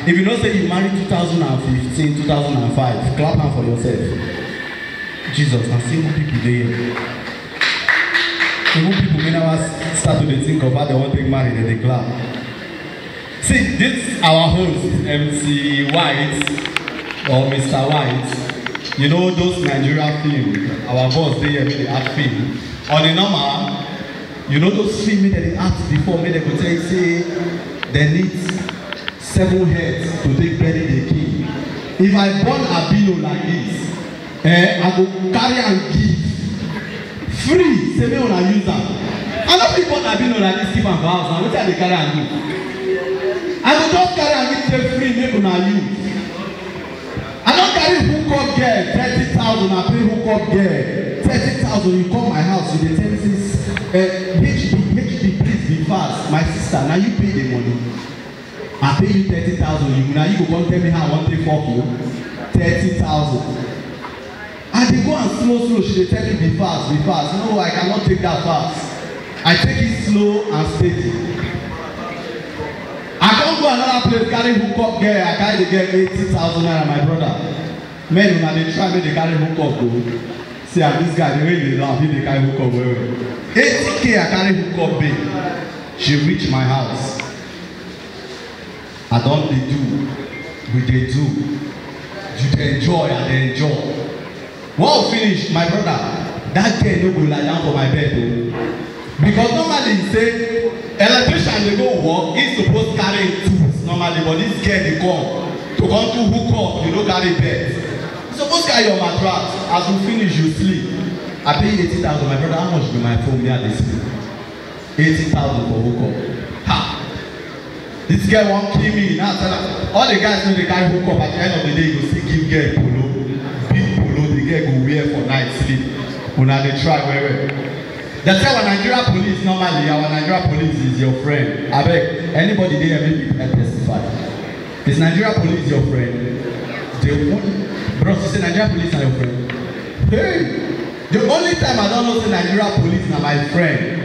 If you know say you married 2015, 2005, clap hand for yourself. Jesus, I'm seeing people there. Even people may never start to think of how they want to get married and they clap. See, this our host, MC White or Mr. White. You know those Nigeria film, our boss there made the art film. On the normal, you know those films that they act before, made they go tell you say they need 7 heads to take bury the king. If I born albino like this, I go carry and give free. Say me when I use them. I don't think born albino like this keep am for house. Now what I dey carry and give? I go just carry and give them free. Make una use. I don't carry hookup girl 30,000. I pay hookup girl 30,000. You come my house, you dey tell me this. HB, please be fast. My sister, now you pay the money. I pay you 30,000. Now you go come tell me how I want to fuck you. 30,000. And they go and slow. She dey tell me be fast, be fast. No, I cannot take that fast. I take it slow and steady. I can't go another place carry hookup girl. I carry the girl 80,000 naira, my brother. Men when they try me, they carry hookup go. See, and this guy the way they laugh, he dey carry hookup well. 80K I carry hookup babe. She reach my house. I don't dey do, we dey do. You dey enjoy, I dey enjoy. When we finish, my brother, that girl no go lie down for my bed o. Because normally say electrician dey go work, he suppose carry tools normally, but this girl dey come to come do hook up, you no carry bed. You suppose carry your mattress. As you finish, you sleep. I pay you 80,000, my brother. How much be my phone? Me at this sleep. 80,000 for hook up. Ha! This girl won't kill me. Now tell her, all the guys know they carry hook up. At the end of the day, you go see give girl polo, big polo. The girl go wear for night sleep. Una dey try well. They say our Nigeria police normally, our Nigeria police is your friend. I beg anybody there maybe can testify. Is Nigeria police your friend? They won't. Bro, you say Nigeria police are your friend. Hey, the only time I don't know say Nigeria police are my friend.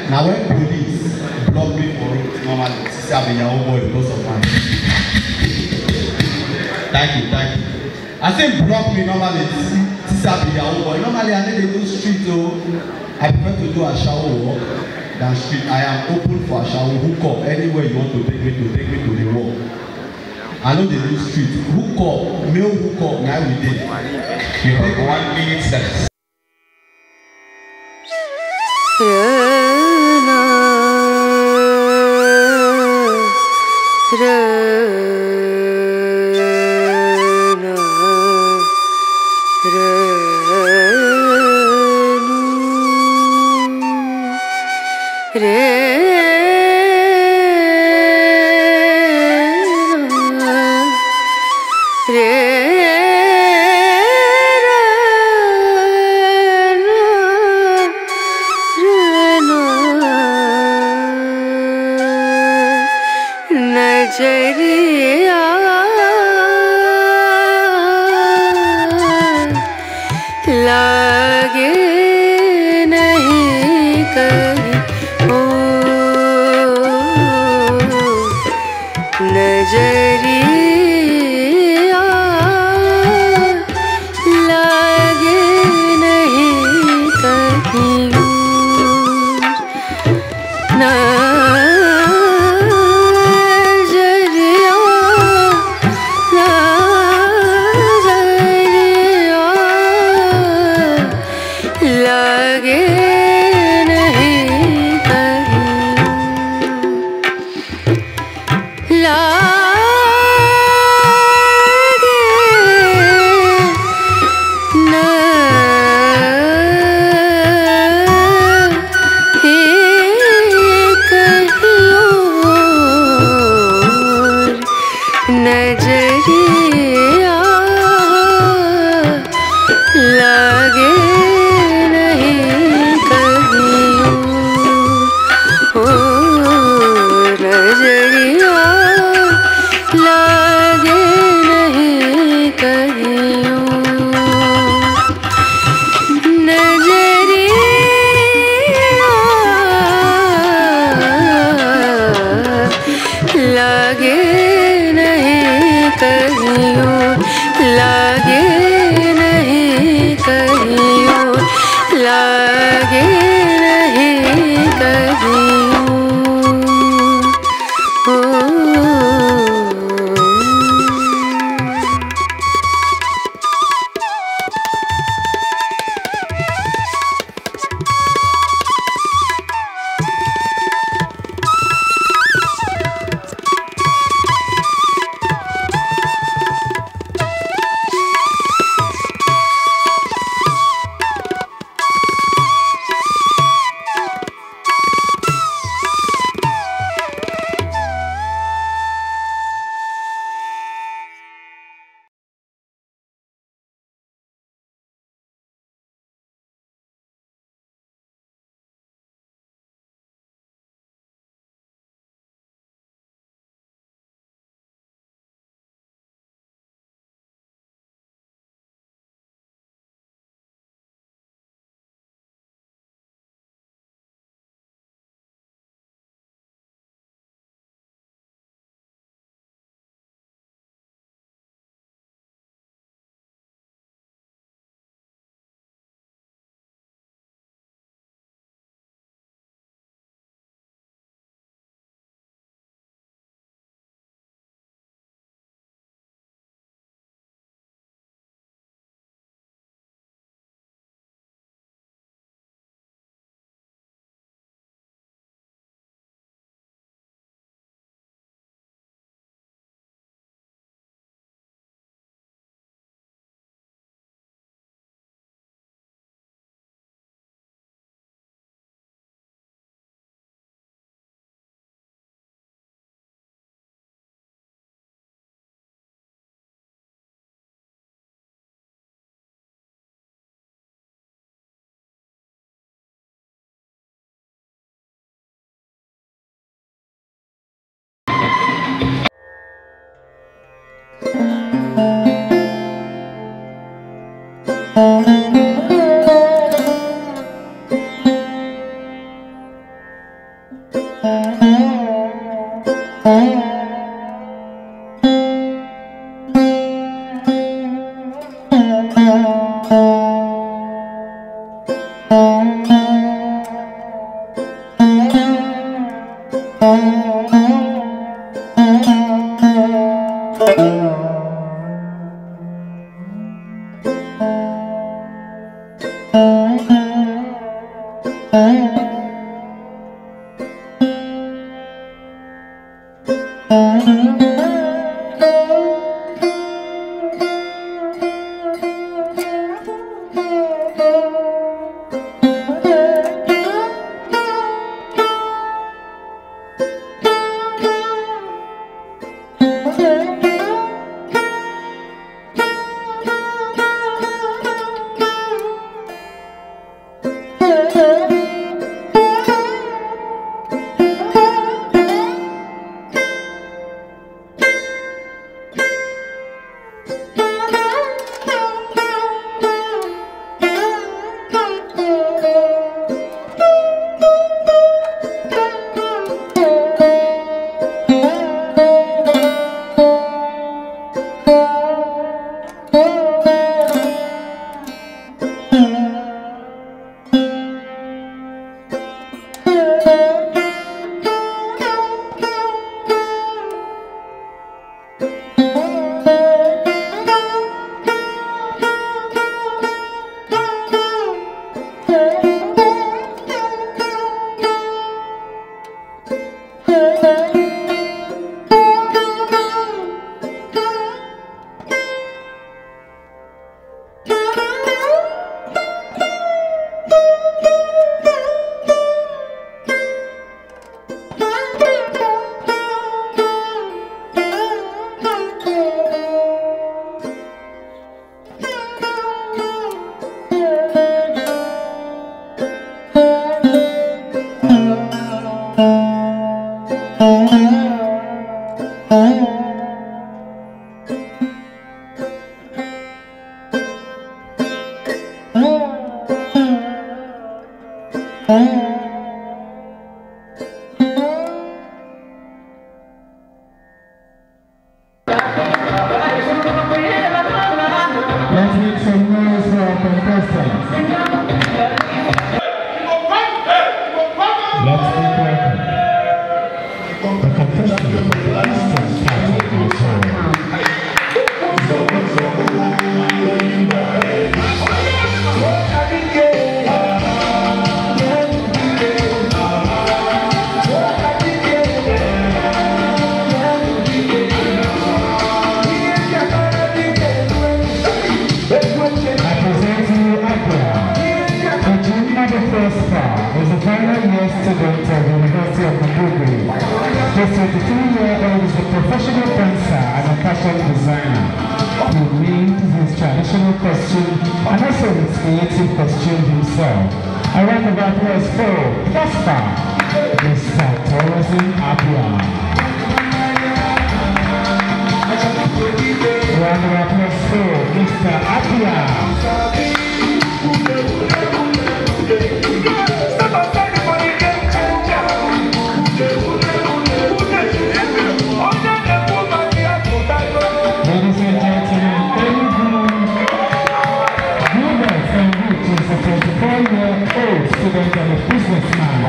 Now when police block me for road normally, say I be your own boy because of mine. Thank you. I say block me normally, say I be your own boy. Normally I need to do street though. I prefer to do a shower walk than street. I am open for a shower hook up anywhere you want to take me to the walk. I know they do street hook up, male hook up. Now we did. You take 1 minute seconds. some noise for our contestants. Let's be welcome. The contestants of the Eastern part of the show. Is a final year student of the University of Kogi. This 23-year-old is a professional dancer and a fashion designer. He made his traditional costume and also his creative costume himself. A round of applause for Prosper, Mr. Tourism Abia. Round of applause for Mr. Abia. Student and a businessman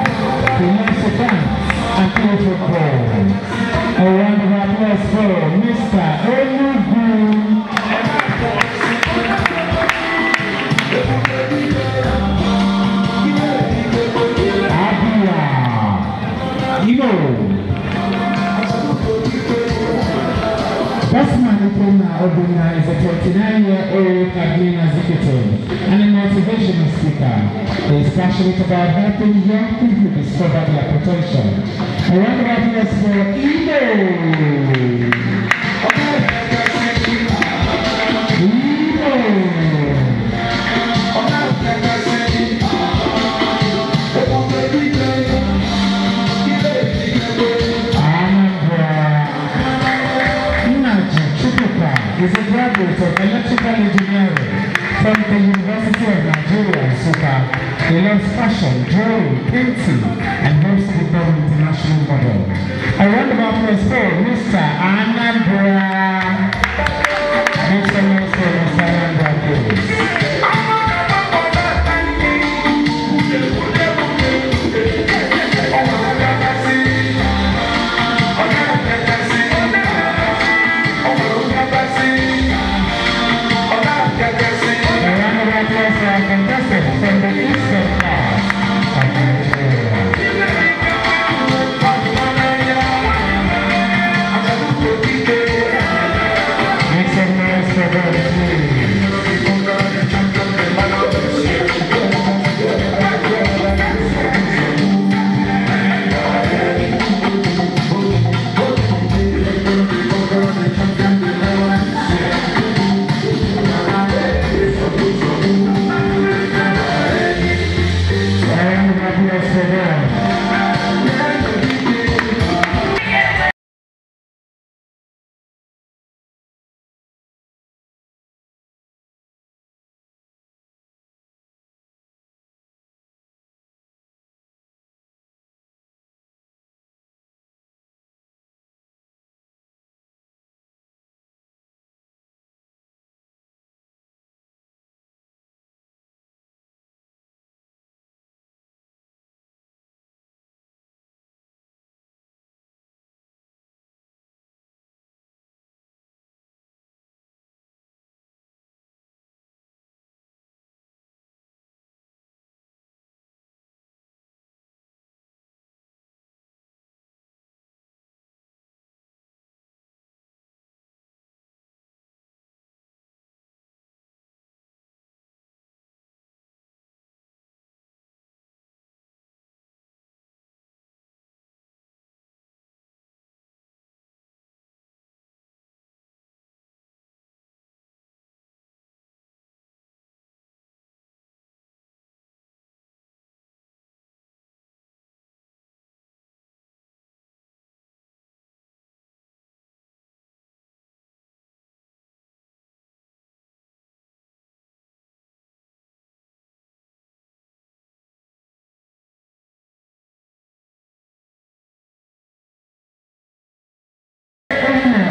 who loves to dance and play football. A round of applause for Mr. Onugu. Abia. Ajewole Odunayo is a 29-year-old admin executive and a motivational speaker. He is passionate about helping young people discover their potential. A round of applause for Ibo. Is a graduate of electrical engineering from the University of Nigeria, Nsukka. He loves fashion, drawing, painting, and hopes to become an international model. A round of applause for Mr. Anambra. Make some noise for Mr. Anambra, please. From the eastern part of Nigeria. Make some noise for them, please.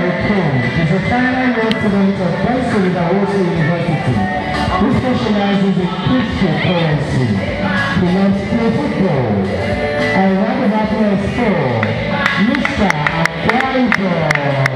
Okere is a final year student of University. who specializes in cryptocurrency. He loves play football. And round about for Mr. Akwa Ibom.